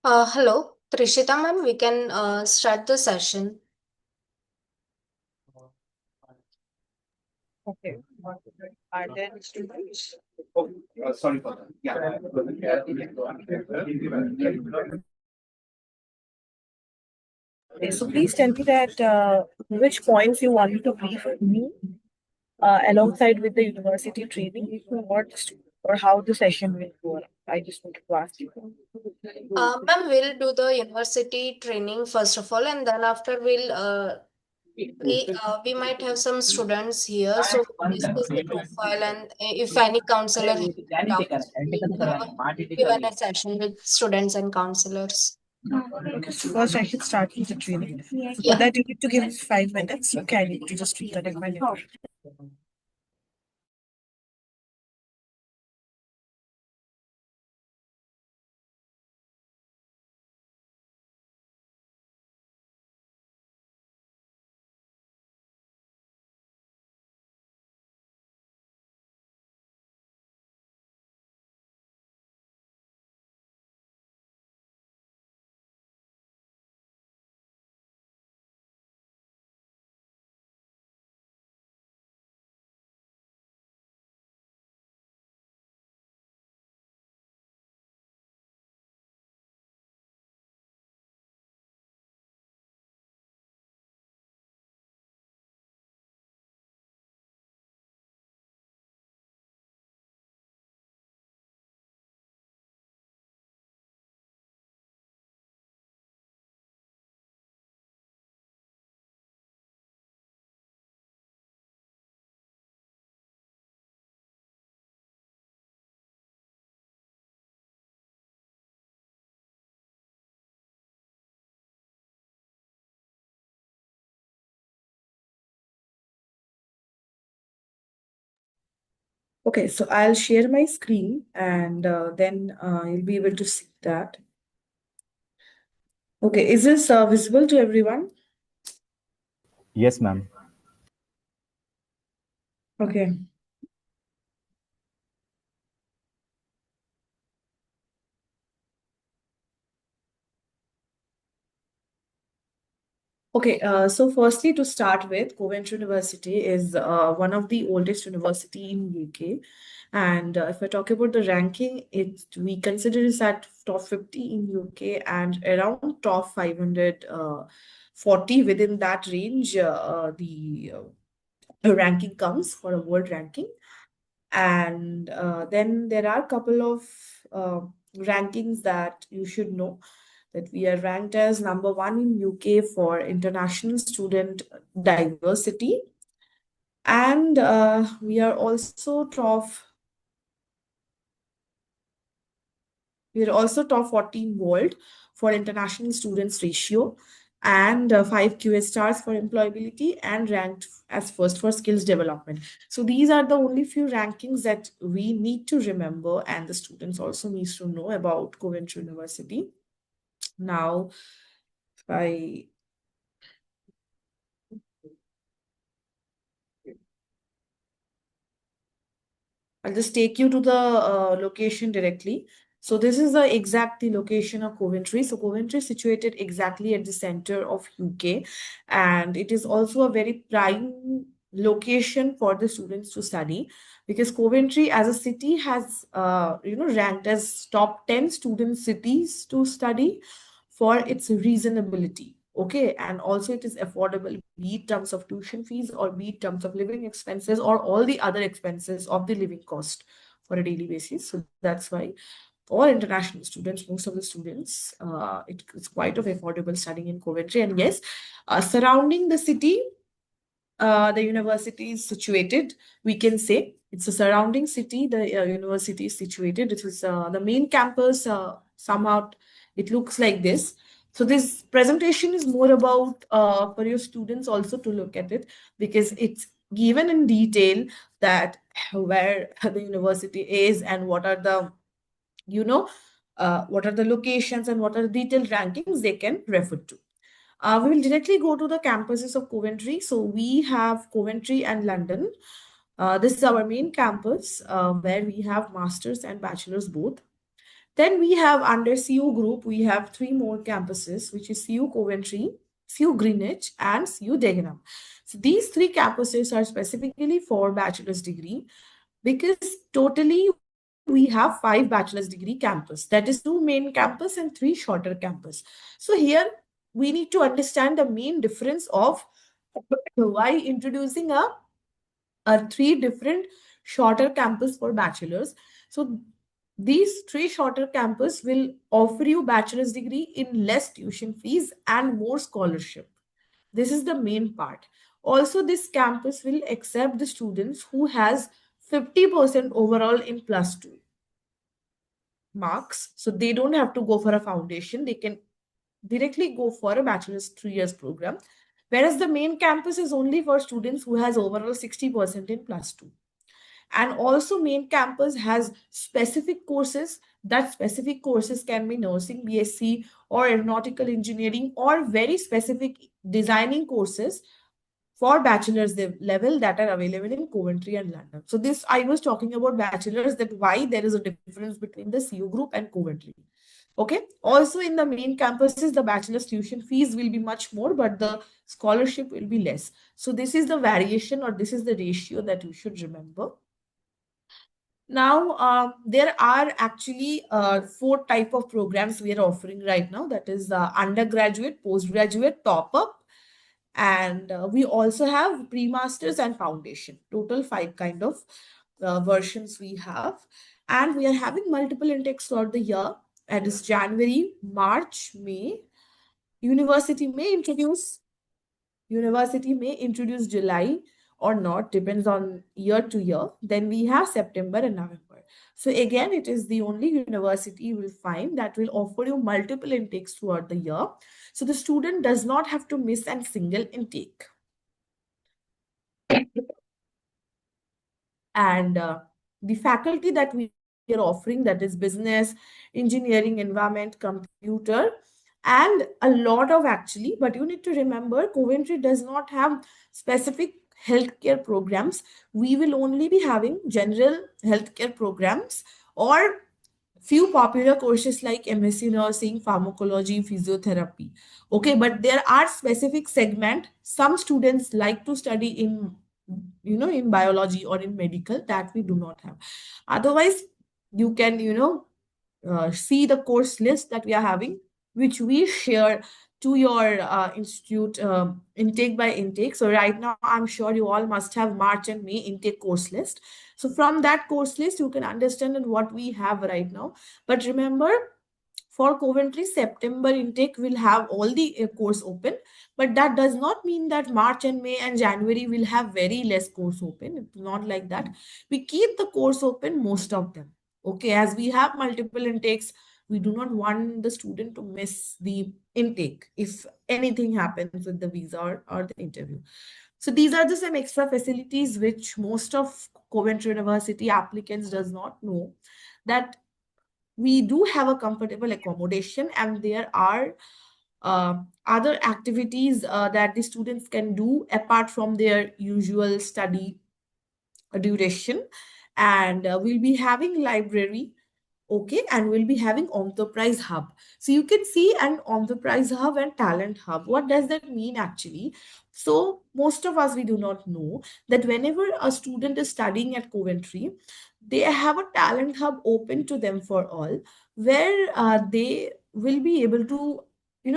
Hello, Trishita ma'am. We can start the session. Okay. Are there students? Sorry for that. Yeah. Okay, so please tell me that which points you want me to brief me alongside with the university training, or how the session will go. I just wanted to ask you. Ma'am, we'll do the university training first of all, and then after we might have some students here, so we'll discuss the profile and if any counselor has doubts, we'll have a Q&A session with students and counselors. Okay, so first I should start with the training. So for Yeah. that you need to give me 5 minutes. Okay, I need to just read that in my neighbor. Okay, so I'll share my screen and then you'll be able to see that. Okay, is this visible to everyone? Yes, ma'am. Okay. Okay, so firstly, to start with, Coventry University is one of the oldest university in UK. And if I talk about the ranking, we consider it at top 50 in UK and around top 540 within that range. The ranking comes for a world ranking. And then there are a couple of uh, rankings that you should know that we are ranked as number one in UK for international student diversity. And we are also top 14 world for international students ratio and 5 QS stars for employability and ranked as first for skills development. So these are the only few rankings that we need to remember and the students also needs to know about Coventry University. Now, I I'll just take you to the location directly. So this is the exact the location of Coventry. So Coventry is situated exactly at the center of UK, and it is also a very prime location for the students to study because Coventry as a city has ranked as top 10 student cities to study for its reasonability. Okay, and also it is affordable, be it terms of tuition fees or be it terms of living expenses or all the other expenses of the living cost for a daily basis. So that's why all international students, most of the students, it's quite of affordable studying in Coventry. And yes, surrounding the city, the university is situated. We can say it's a surrounding city. The university is situated. It is the main campus. Somehow it looks like this. So this presentation is more about for your students also to look at it because it's given in detail that where the university is and what are the you know what are the locations and what are the detailed rankings they can refer to. We will directly go to the campuses of Coventry. So we have Coventry and London. This is our main campus where we have masters and bachelors both. Then we have under CU group, we have 3 more campuses, which is CU Coventry, CU Greenwich, and CU Dagenham. So these 3 campuses are specifically for bachelor's degree, because totally we have 5 bachelor's degree campus. That is 2 main campus and 3 shorter campus. So here we need to understand the main difference of why introducing a 3 different shorter campus for bachelors. So these 3 shorter campus will offer you bachelor's degree in less tuition fees and more scholarship. This is the main part. Also, this campus will accept the students who has 50% overall in +2 marks. So they don't have to go for a foundation. They can directly go for a bachelor's 3 years program. Whereas the main campus is only for students who has overall 60% in +2. And also main campus has specific courses. That specific courses can be nursing, BSc, or aeronautical engineering, or very specific designing courses for bachelor's level that are available in Coventry and London. So this, I was talking about bachelor's, that why there is a difference between the CU group and Coventry. Okay. Also in the main campuses, the bachelor's tuition fees will be much more, but the scholarship will be less. So this is the variation, or this is the ratio that you should remember. Now, there are actually 4 type of programs we are offering right now. That is undergraduate, postgraduate, top-up, and we also have pre-masters and foundation. Total 5 kind of versions we have. And we are having multiple intakes throughout the year. That is January, March, May. University may introduce July or not, depends on year to year. Then we have September and November. So again, it is the only university you will find that will offer you multiple intakes throughout the year. So the student does not have to miss a single intake. And the faculty that we are offering, that is business, engineering, environment, computer, and a lot of actually, but you need to remember Coventry does not have specific healthcare programs. We will only be having general healthcare programs or few popular courses like MSc nursing, pharmacology, physiotherapy. Okay, but there are specific segment. Some students like to study in, in biology or in medical, that we do not have. Otherwise, you can, see the course list that we are having, which we share to your institute intake by intake. So right now, I'm sure you all must have March and May intake course list. So from that course list, you can understand what we have right now. But remember, for Coventry, September intake will have all the course open, but that does not mean that March and May and January will have very less course open. It's not like that. We keep the course open, most of them. Okay, as we have multiple intakes, we do not want the student to miss the intake if anything happens with the visa or the interview. So these are the some extra facilities which most of Coventry University applicants does not know, that we do have a comfortable accommodation, and there are other activities that the students can do apart from their usual study duration. And we'll be having library. Okay, and we'll be having enterprise hub. So you can see an enterprise hub and talent hub. What does that mean actually? So most of us, we do not know that whenever a student is studying at Coventry, they have a talent hub open to them for all, where they will be able to,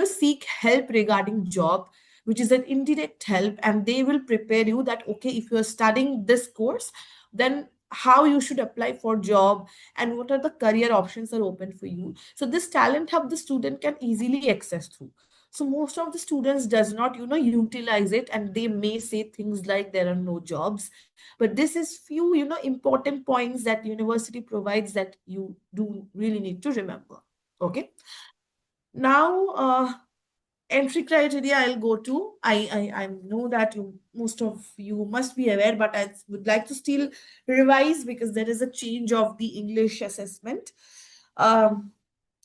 seek help regarding job, which is an indirect help, and they will prepare you that, okay, if you are studying this course, then how you should apply for job and what are the career options are open for you. So this talent hub the student can easily access through. So most of the students does not, utilize it, and they may say things like there are no jobs. But this is few, important points that university provides that you do really need to remember. Okay. Now, entry criteria I'll go to. I know that most of you must be aware, but I would like to still revise because there is a change of the English assessment.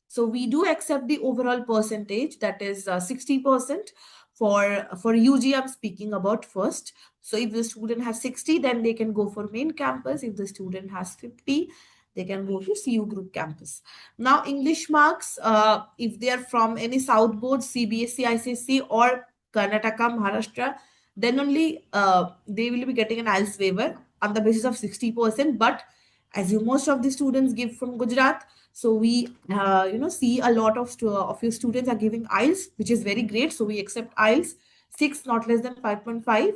So we do accept the overall percentage, that is 60% for UG. I'm speaking about first. So if the student has 60, then they can go for main campus. If the student has 50, they can go to CU Group campus. Now, English marks, if they are from any South Board, CBSE, ICSE, or Karnataka, Maharashtra, then only they will be getting an IELTS waiver on the basis of 60%. But as you most of the students give from Gujarat, so we see a lot of your students are giving IELTS, which is very great. So we accept IELTS 6 not less than 5.5,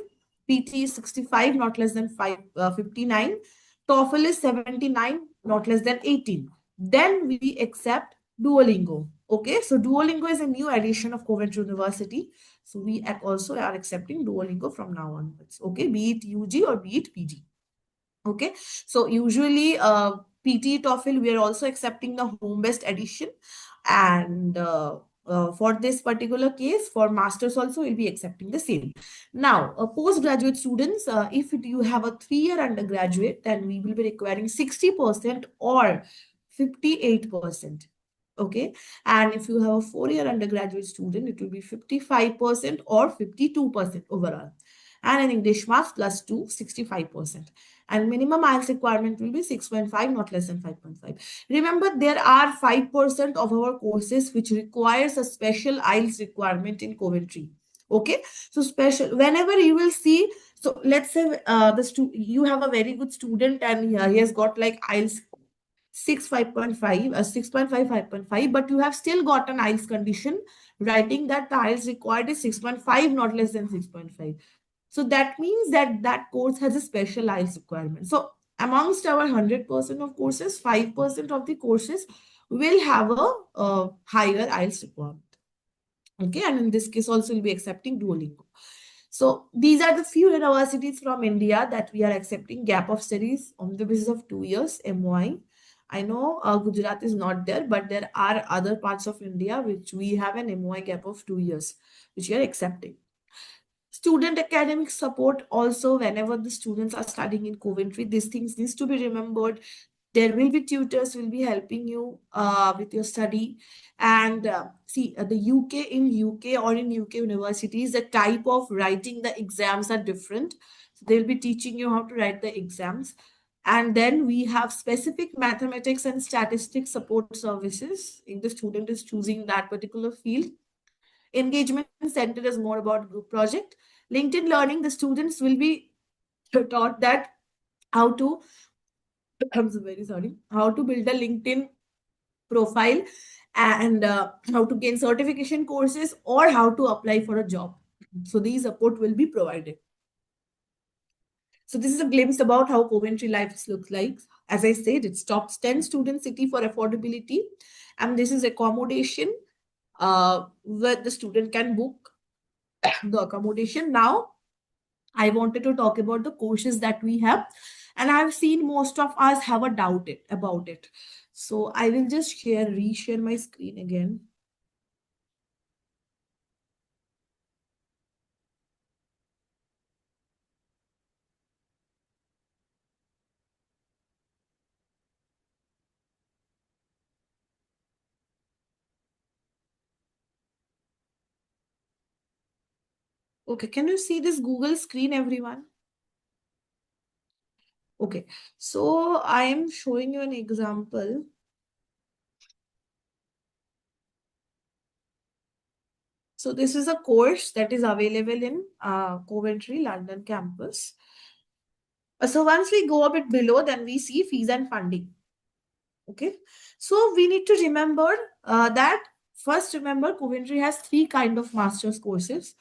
PT is 65 not less than 59, TOEFL is 79 not less than 18. Then we accept Duolingo. Okay, so Duolingo is a new addition of Coventry University. So we also are accepting Duolingo from now onwards. Okay, be it UG or be it PG. Okay, so usually PT TOEFL, we are also accepting the home-based edition. And for this particular case, for masters also, we'll be accepting the same. Now, postgraduate students, if you have a 3-year undergraduate, then we will be requiring 60% or 58%. Okay, and if you have a 4-year undergraduate student, it will be 55% or 52% overall. And in English marks plus 2, 65%. And minimum IELTS requirement will be 6.5, not less than 5.5. Remember, there are 5% of our courses which requires a special IELTS requirement in Coventry. Okay, so special, whenever you will see, so let's say you have a very good student and he has got like IELTS 6, 5.5, 6.5, 5.5, but you have still got an IELTS condition writing that the IELTS required is 6.5, not less than 6.5. So that means that that course has a special IELTS requirement. So amongst our 100% of courses, 5% of the courses will have a higher IELTS requirement. Okay, and in this case also we'll be accepting Duolingo. So these are the few universities from India that we are accepting gap of studies on the basis of 2 years MOI. I know Gujarat is not there, but there are other parts of India which we have an MOI gap of 2 years, which we are accepting. Student academic support also, whenever the students are studying in Coventry, these things needs to be remembered. There will be tutors will be helping you with your study. And see, the UK or in UK universities, the type of writing the exams are different. So they'll be teaching you how to write the exams. And then we have specific mathematics and statistics support services if the student is choosing that particular field. Engagement center is more about group project. LinkedIn learning, the students will be taught that how to, I'm so very sorry, how to build a LinkedIn profile and how to gain certification courses or how to apply for a job. So these support will be provided. So this is a glimpse about how Coventry life looks like. As I said, it's top 10 student city for affordability. And this is accommodation where the student can book the accommodation. Now, I wanted to talk about the courses that we have. And I've seen most of us have a doubt about it. So I will just reshare my screen again. Okay, can you see this Google screen, everyone? Okay, so I am showing you an example. So this is a course that is available in Coventry, London campus. So once we go a bit below, then we see fees and funding. Okay, so we need to remember that first remember Coventry has 3 kind of master's courses.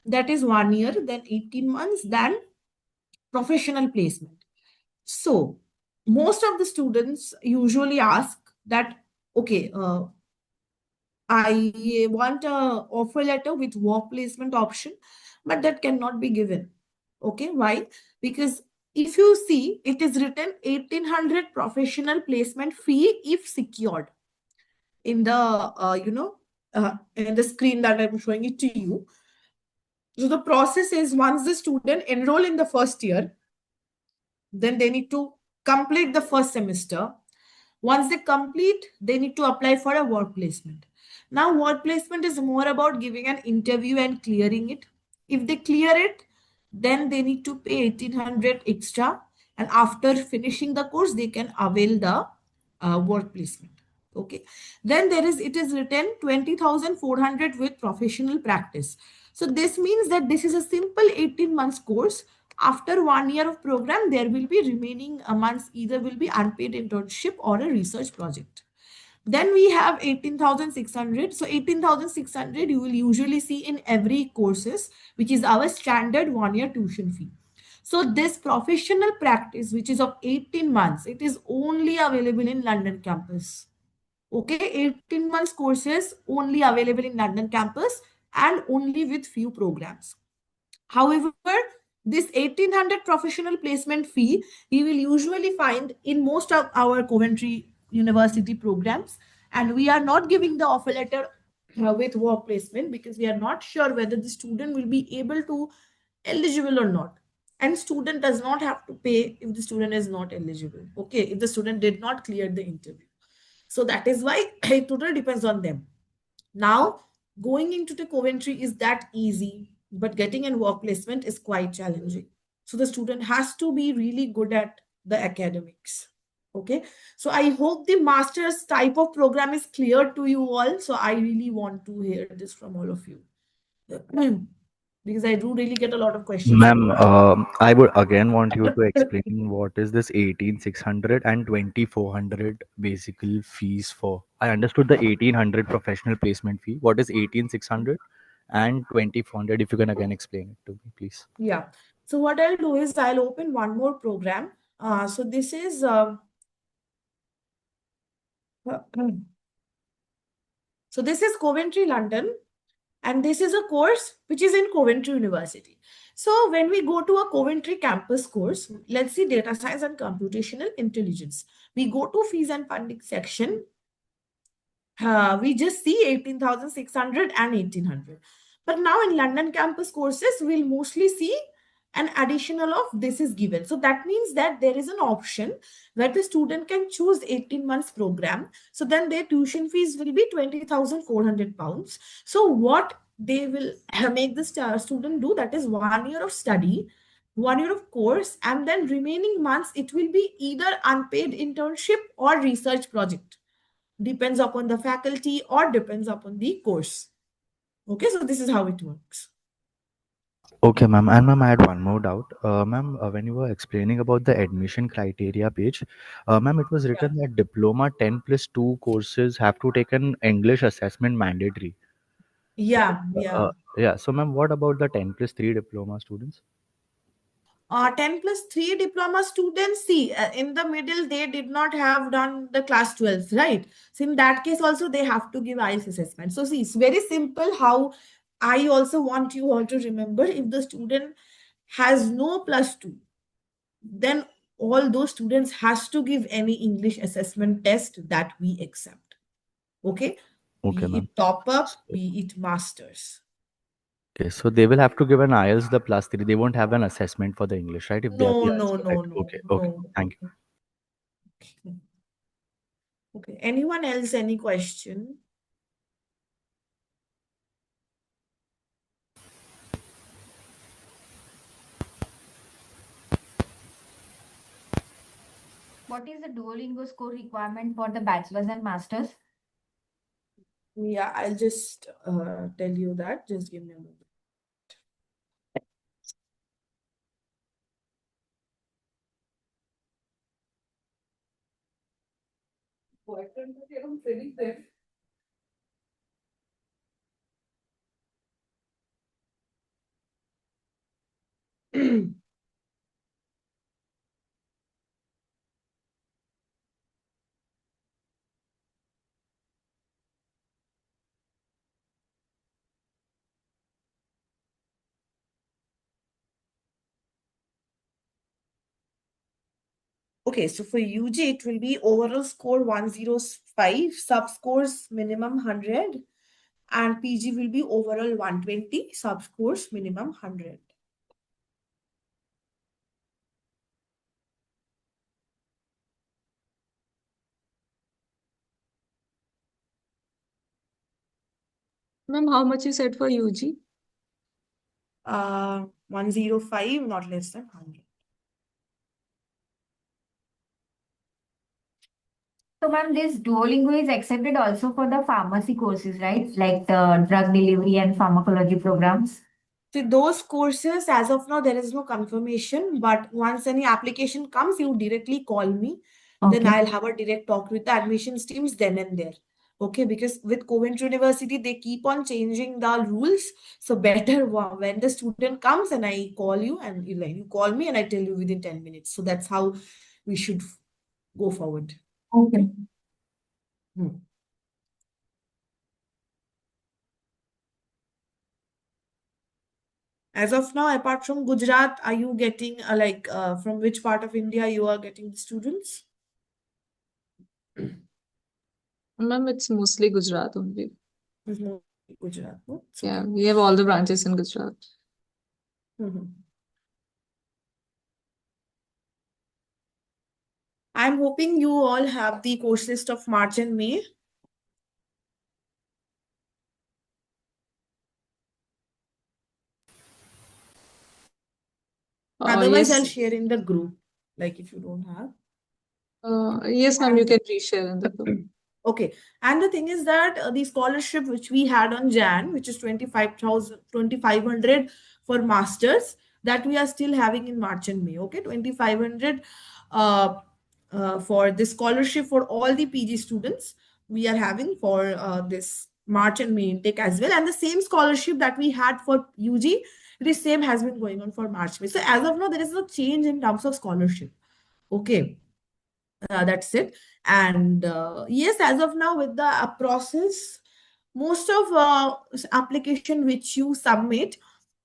That is 1 year, then 18 months, then professional placement. So most of the students usually ask that, okay, I want a offer letter with work placement option, but that cannot be given. Okay, why? Because if you see, it is written 1800 professional placement fee if secured in the in the screen that I'm showing it to you. So the process is once the student enroll in the first year, then they need to complete the first semester. Once they complete, they need to apply for a work placement. Now, work placement is more about giving an interview and clearing it. If they clear it, then they need to pay 1800 extra. And after finishing the course, they can avail the work placement. Okay. Then it is written 20,400 with professional practice. So this means that this is a simple 18 months course. After 1 year of program, there will be remaining months either will be unpaid internship or a research project. Then we have 18,600. So 18,600 you will usually see in every courses, which is our standard 1 year tuition fee. So this professional practice, which is of 18 months, it is only available in London campus. Okay, 18 months courses only available in London campus and only with few programs. However, this 1800 professional placement fee we will usually find in most of our Coventry University programs, and we are not giving the offer letter with work placement because we are not sure whether the student will be able to eligible or not. And student does not have to pay if the student is not eligible. Okay, if the student did not clear the interview. So that is why it totally depends on them. Now, going into the Coventry is that easy, but getting a work placement is quite challenging. So the student has to be really good at the academics. Okay, so I hope the master's type of program is clear to you all. So I really want to hear this from all of you. Because I do really get a lot of questions. Ma'am, I would again want you to explain what is this 18,600 and 2,400 basically fees for. I understood the 1,800 professional placement fee. What is 18,600 and 2,400? If you can again explain it to me, please. Yeah. So what I'll do is I'll open one more program. So this is so this is Coventry, London, and this is a course which is in Coventry University. So when we go to a Coventry campus course, let's see data science and computational intelligence. We go to fees and funding section. We just see 18,600 and 1,800. But now in London campus courses, we'll mostly see an additional of this is given. So that means that there is an option where the student can choose 18 months program. So then their tuition fees will be 20,400 pounds. So what they will make the student do, that is 1 year of study, 1 year of course, and then remaining months, it will be either unpaid internship or research project. Depends upon the faculty or depends upon the course. Okay, so this is how it works. Okay, ma'am. And ma'am, I had one more doubt. Ma'am, when you were explaining about the admission criteria page, ma'am, it was written that diploma 10 plus 2 courses have to take an English assessment mandatory. Yeah, Uh, yeah. uh, yeah. So, ma'am, what about the 10 plus 3 diploma students? 10 plus 3 diploma students, see, in the middle, they did not have done the class 12, right? So in that case also, they have to give IELTS assessment. So see, it's very simple how I also want you all to remember, if the student has no plus 2, then all those students has to give any English assessment test that we accept. Okay? Okay, Be ma'am. it top up, be it masters. Okay, so they will have to give an IELTS the plus 3. They won't have an assessment for the English, right? If they are No, the no, IELTS, no, right? no, Okay, okay. no. Thank you. Okay. Okay. Anyone else, any question? What is the Duolingo score requirement for the bachelor's and master's? Yeah, I'll just tell you that. Just give me a moment. Okay, so for UG, it will be overall score 105, sub scores minimum 100, and PG will be overall 120, sub scores minimum 100. Ma'am, how much you said for UG? 105, not less than 100. So, ma'am, this Duolingo is accepted also for the pharmacy courses, right? Like the drug delivery and pharmacology programs. So those courses, as of now, there is no confirmation. But once any application comes, you directly call me. Then Okay. I'll have a direct talk with the admissions teams then and there. Okay, because with Coventry University, they keep on changing the rules. So better when the student comes and I call you and you call me and I tell you within 10 minutes. So that's how we should go forward. Okay. Hmm. As of now, apart from Gujarat, are you getting from which part of India you are getting the students? Ma'am, it's mostly Gujarat only. It's more Gujarat, no? It's Yeah, okay. we have all the branches in Gujarat. Mhm. I'm hoping you all have the course list of March and May. Otherwise, I'll Yes, share in the group, like if you don't have. yes, ma'am, you can reshare in the group. Okay. And the thing is that the scholarship which we had on Jan, which is 2,500 for masters, that we are still having in March and May. Okay. 2,500 uh, for the scholarship for all the PG students we are having for this March and May intake as well. And the same scholarship that we had for UG, the same has been going on for March, May. So as of now, there is no change in terms of scholarship. Okay. That's it. And yes, as of now, with the process, most of application which you submit,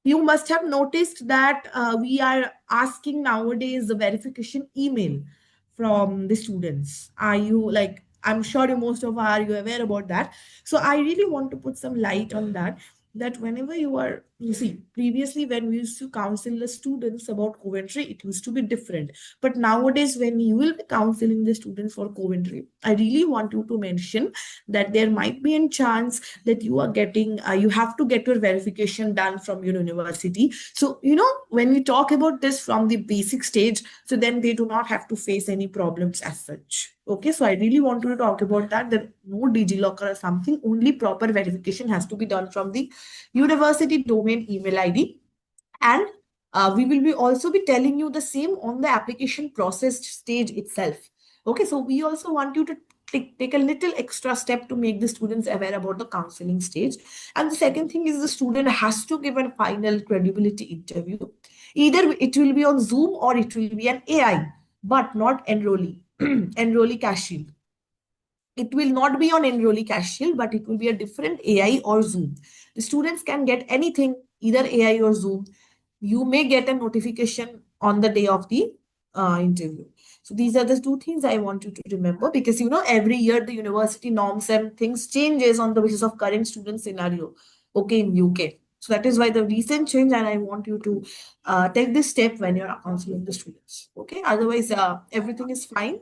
you must have noticed that we are asking nowadays the verification email from the students. Are you like, I'm sure you most of are you aware about that. So I really want to put some light on that, that whenever you see, previously when we used to counsel the students about Coventry, it used to be different. But nowadays, when you will be counseling the students for Coventry, I really want you to mention that there might be a chance that you are getting, you have to get your verification done from your university. So, when we talk about this from the basic stage, so then they do not have to face any problems as such. Okay, so I really want to talk about that no DigiLocker or something, only proper verification has to be done from the university domain email ID. And we will be also be telling you the same on the application process stage itself. Okay, so we also want you to take a little extra step to make the students aware about the counseling stage. And the second thing is the student has to give a final credibility interview. Either it will be on Zoom or it will be an AI, but not enrollee, enrollee cash shield. It will not be on Enrollee Cash Shield, but it will be a different AI or Zoom. The students can get anything, either AI or Zoom. You may get a notification on the day of the interview. So these are the two things I want you to remember, because every year the university norms and things changes on the basis of current student scenario. Okay, in UK. So that is why the recent change, and I want you to take this step when you're counseling the students. Okay, otherwise everything is fine.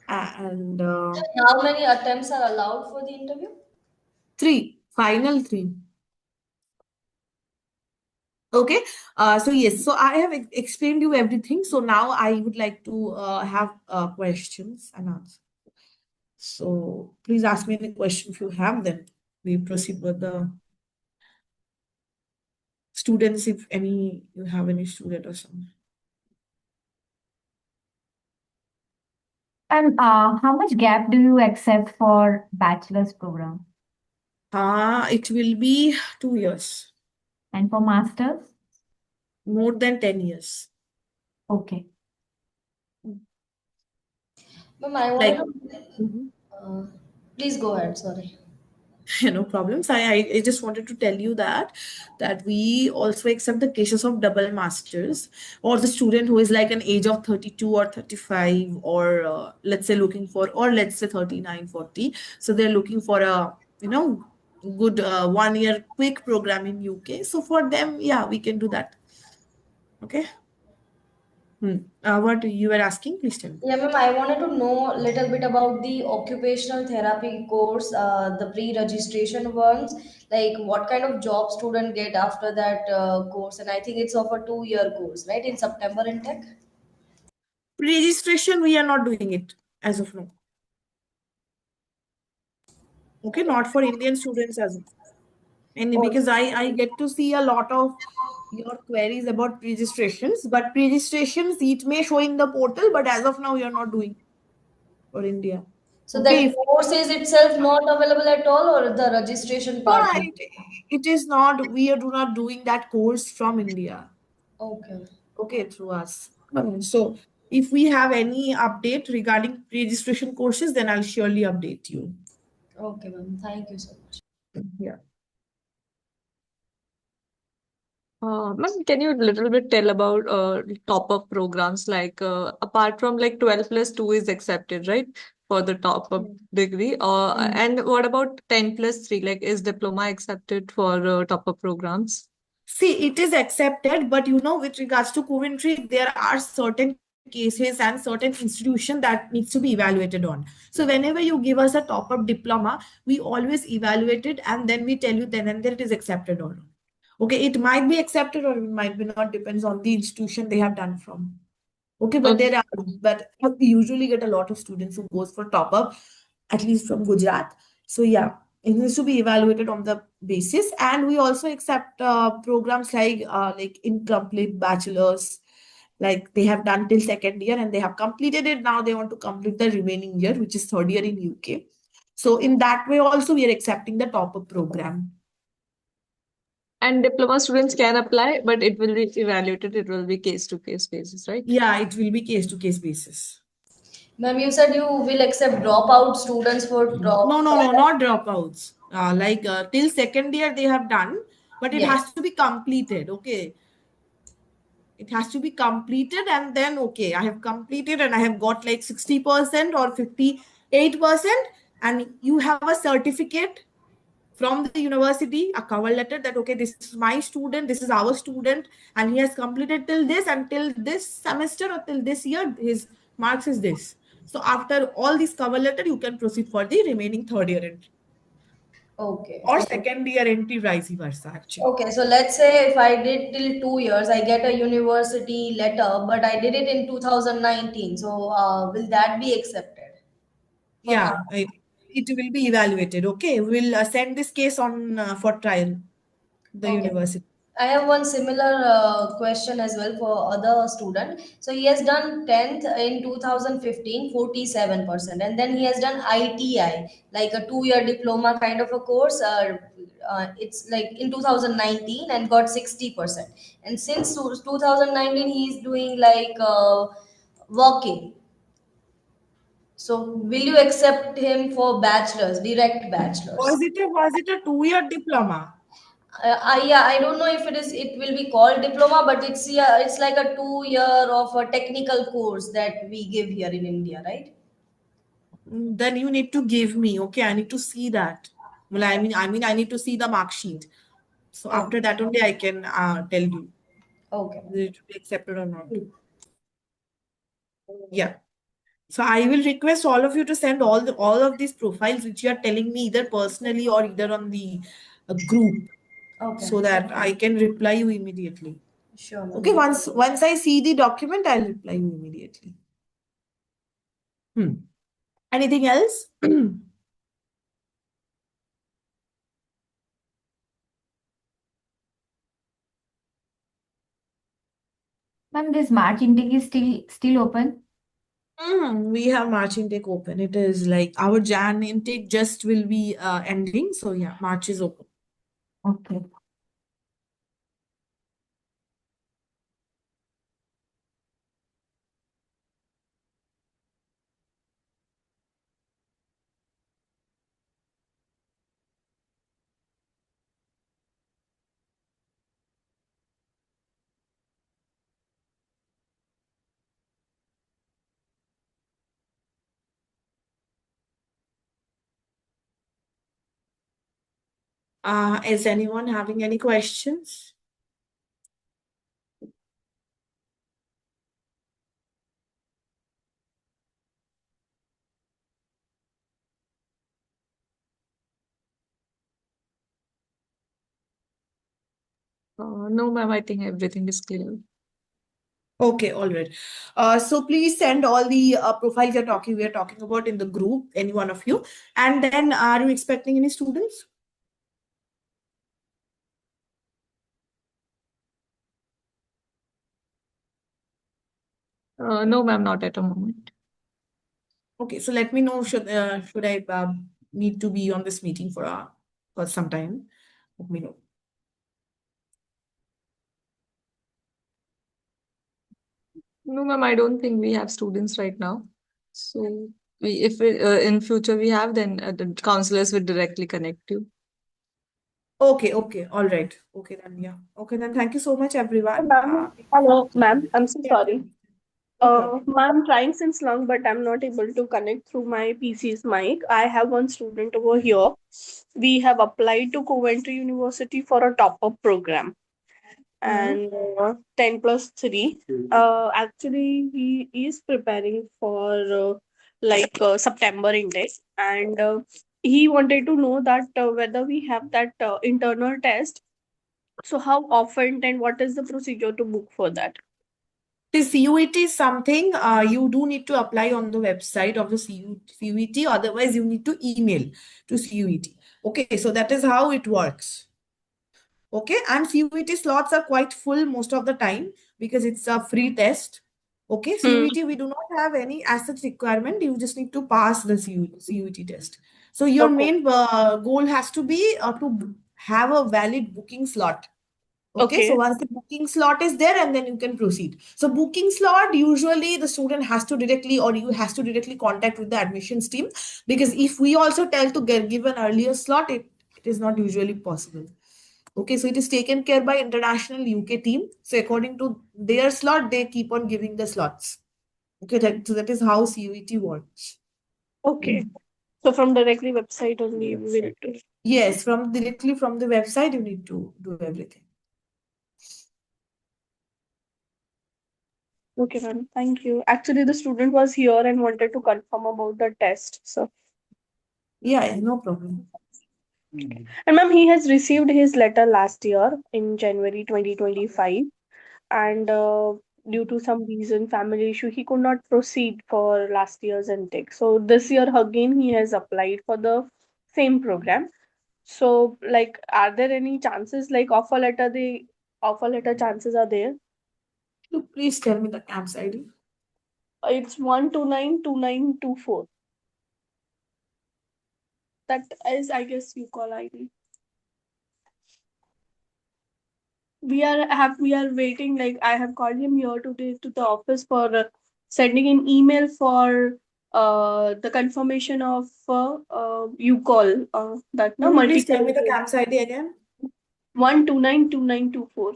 And How many attempts are allowed for the interview? final three. Okay. So yes, so I have explained you everything. So now I would like to have questions and answers. So please ask me any question if you have them. We proceed with the students, if any you have any student or something. And how much gap do you accept for bachelor's program? It will be 2 years, And for master's? more than 10 years. Okay. Ma'am, I wanted Like, to, mhm. please go ahead, sorry. No problems. I just wanted to tell you that we also accept the cases of double masters, or the student who is like an age of 32 or 35, or let's say looking for, or let's say 39, 40. So they're looking for a good 1 year quick program in UK. So for them, yeah, we can do that. Okay. What you were asking, please tell me. Yeah, ma'am, I wanted to know a little bit about the occupational therapy course, the pre-registration ones, like what kind of job student get after that course, and I think it's of a 2 year course, right, in September intake. Pre-registration, we are not doing it as of now. Okay, not for Indian students as well. And Oh, because I get to see a lot of your queries about pre-registrations, but pre-registrations it may show in the portal, but as of now you're not doing for India. so Okay, that if course is itself not available at all, or the registration no, part? it is not, we are do not doing that course from India. Okay. Okay, through us. So if we have any update regarding pre-registration courses, then I'll surely update you. Okay, ma'am. Thank you so much. Yeah. Ma'am, can you a little bit tell about top-up programs like apart from like 12 plus 2 is accepted, right? For the top-up degree. And what about 10 plus 3? Like, is diploma accepted for top-up programs? See, it is accepted, but with regards to Coventry, there are certain cases and certain institution that needs to be evaluated on. So whenever you give us a top-up diploma, we always evaluate it and then we tell you then and there it is accepted or not. Okay, it might be accepted or it might be not, depends on the institution they have done from. Okay, but Okay. there are, but we usually get a lot of students who goes for top up, at least from Gujarat. So yeah, it needs to be evaluated on the basis, and we also accept programs like incomplete bachelors, like they have done till second year and they have completed it. Now they want to complete the remaining year, which is third year in UK. So in that way, also we are accepting the top up program. And diploma students can apply, but it will be evaluated. It will be case-to-case basis, right? Yeah, it will be case to case basis. Ma'am, you said you will accept dropout students for No, top. no, no, not dropouts. Till second year they have done, but it Yes. has to be completed. Okay, it has to be completed, and then okay, I have completed and I have got like 60% or 58%, and you have a certificate from the university, a cover letter that okay, this is my student, this is our student, and he has completed till this until this semester or till this year, his marks is this. So after all this cover letter, you can proceed for the remaining third year entry Okay. or second year entry, vice versa, actually. Okay, so let's say if I did till 2 years, I get a university letter, but I did it in 2019. So will that be accepted for top? Yeah, it will be evaluated. Okay, we'll send this case on for trial, the Okay. university. I have one similar question as well for other student. So he has done 10th in 2015, 47%, and then he has done ITI, like a 2 year diploma kind of a course. It's like in 2019 and got 60%. And since 2019, he's doing like working. So will you accept him for bachelor's, direct bachelor's? Was it a 2 year diploma? Yeah, I don't know if it will be called diploma, but it's like a 2 year of a technical course that we give here in India, right? Then you need to give me. Okay, I need to see that. Well, I need to see the mark sheet. So Oh, after that only I can tell you okay. whether it will be accepted or not. Yeah. So I will request all of you to send all of these profiles which you are telling me either personally or either on the group Okay. so that I can reply you immediately. Sure, Okay, ma'am. once I see the document, I'll reply you immediately. Hmm. Anything else? Ma'am, this March intake is still open. We have March intake open. It is like our Jan intake just will be ending. So yeah, March is open. Okay. Is anyone having any questions? No, ma'am, I think everything is clear. Okay, all right. So please send all the profiles we are talking about in the group, any one of you. And then are you expecting any students? No, ma'am, not at the moment. Okay, so let me know should I need to be on this meeting for some time. Let me know. No, ma'am, I don't think we have students right now. So if in future we have, then the counselors will directly connect you. Okay, okay, all right. Okay then, yeah. Okay then, thank you so much, everyone. Ma'am, hello, ma'am. I'm so Yeah, sorry. no problem. Ma'am, I'm trying since long, but I'm not able to connect through my PC's mic. I have one student over here. We have applied to Coventry University for a top-up program Hmm. and 10 plus 3. Actually, he is preparing for September intake, and he wanted to know that whether we have that internal test. So, how often and what is the procedure to book for that? The CUET is something you do need to apply on the website of the CUET, otherwise you need to email to CUET. Okay, so that is how it works. Okay, and CUET slots are quite full most of the time because it's a free test. Okay, Hmm. CUET, we do not have any as such requirement. You just need to pass the CUET test. So your Okay. main goal has to be to have a valid booking slot. Okay, so Okay. once the booking slot is there, and then you can proceed. So booking slot, usually the student has to directly or you has to directly contact with the admissions team, because if we also tell to give an earlier slot, it is not usually possible. Okay, so it is taken care by international UK team. So according to their slot, they keep on giving the slots. Okay, so that is how CUET works. Okay. So from directly website only we will do. Yes, from directly from the website, you need to do everything. Okay, ma'am. Thank you. Actually, the student was here and wanted to confirm about the test. So, Yeah, no problem. and ma'am, he has received his letter last year in January 2025, and due to some reason, family issue, he could not proceed for last year's intake. So this year again, he has applied for the same program. So, like, are there any chances like offer letter chances are there? So please tell me the camp's ID. It's 1292924. That is, I guess, you call ID. We are waiting. Like, I have called him here today to the office for sending an email for the confirmation of you call that no Could you please tell multiple me the camp's ID again? 1292924.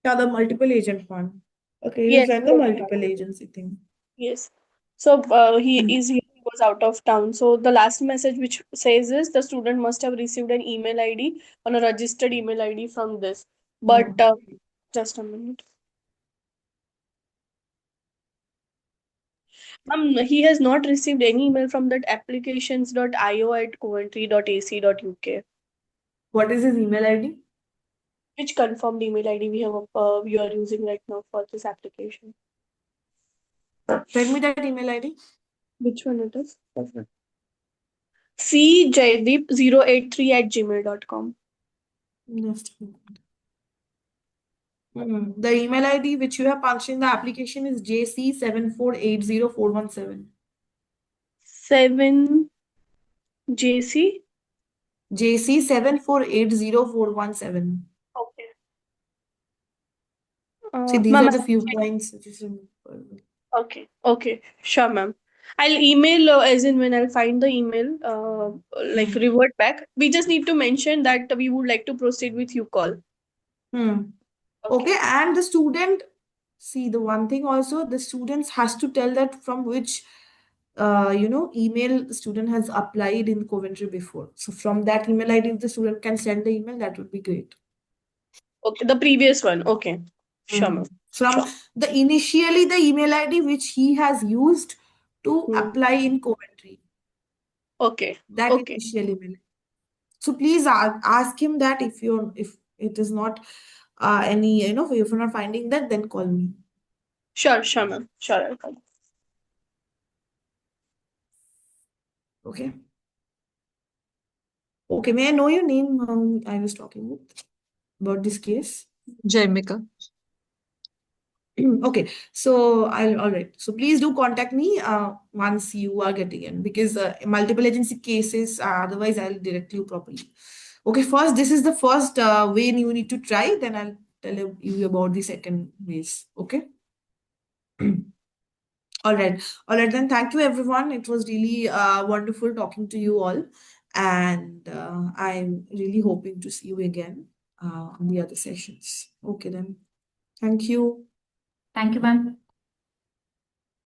Yeah, the multiple agent one. Okay, you Yes, send the yes, multiple agency thing. yes. So Hmm. he was out of town. So the last message which says is the student must have received an email ID on a registered email ID from this. But Hmm. just a minute. He has not received any email from that applications.io at coventry.ac.uk. What is his email ID? Which confirmed email ID we are using right now for this application? Send me that email ID. Which one it is? cjdeep083@gmail.com. Just a moment. The email ID which you have punched in the application is JC7480417. 7JC. JC7480417. Okay. See, these Ma'am, are the few points which is okay, okay, sure, ma'am. I'll email as in when I'll find the email, revert back. We just need to mention that we would like to proceed with you call. Hmm. Okay. Okay, and the student See, the one thing also, the students has to tell that from which email the student has applied in Coventry before. So from that email ID, if the student can send the email, that would be great. Okay, the previous one. Okay. Sure, ma'am. From Sure. the initially the email ID which he has used to Hmm. apply in Coventry. Okay. That Okay. initial email. So please ask him that if it is not any, if you're not finding that, then call me. Sure, ma'am. Sure, I'll come. Okay. Okay, may I know your name? I was talking with about this case. Jaimika. Okay, so all right. So please do contact me once you are getting in, because multiple agency cases, otherwise I'll direct you properly. Okay, first, this is the first way you need to try, then I'll tell you about the second ways. Okay. All right. All right, then thank you everyone. It was really wonderful talking to you all. And I'm really hoping to see you again on the other sessions. Okay, then. Thank you. Thank you, ma'am.